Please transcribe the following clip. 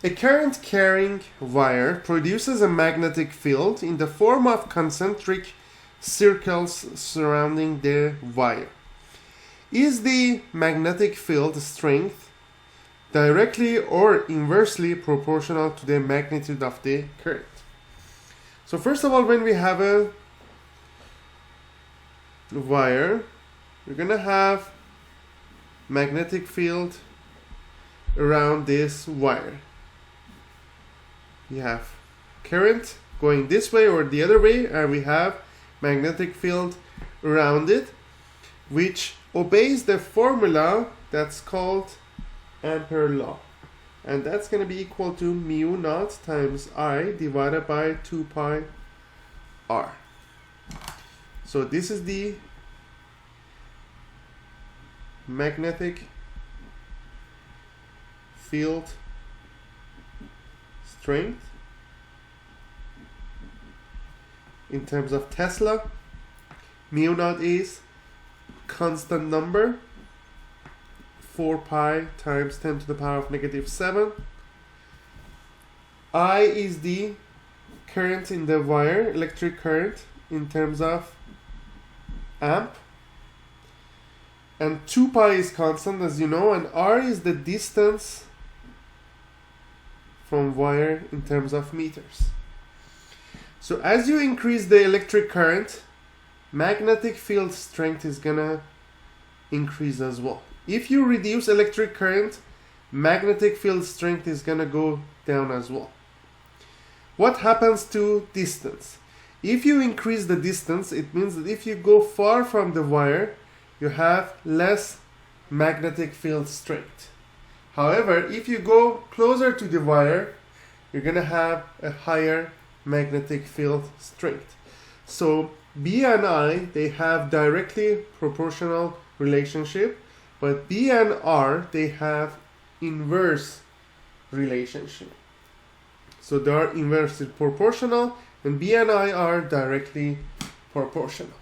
A current carrying wire produces a magnetic field in the form of concentric circles surrounding the wire. Is the magnetic field strength directly or inversely proportional to the magnitude of the current? So first of all, when we have a wire, we're going to have magnetic field around this wire. We have current going this way or the other way, and we have magnetic field around it, which obeys the formula that's called Ampere law, and that's going to be equal to mu naught times I divided by 2 pi r. So this is the magnetic field strength in terms of Tesla. Mu naught is constant number, 4 pi times 10 to the power of negative 7. I is the current in the wire, electric current in terms of amp, and 2 pi is constant, as you know, and r is the distance from wire in terms of meters. So as you increase the electric current, magnetic field strength is gonna increase as well. If you reduce electric current, magnetic field strength is gonna go down as well. What happens to distance? If you increase the distance, it means that if you go far from the wire, you have less magnetic field strength. However, if you go closer to the wire, you're going to have a higher magnetic field strength. So B and I, they have directly proportional relationship, but B and R, they have inverse relationship. So they are inversely proportional, and B and I are directly proportional.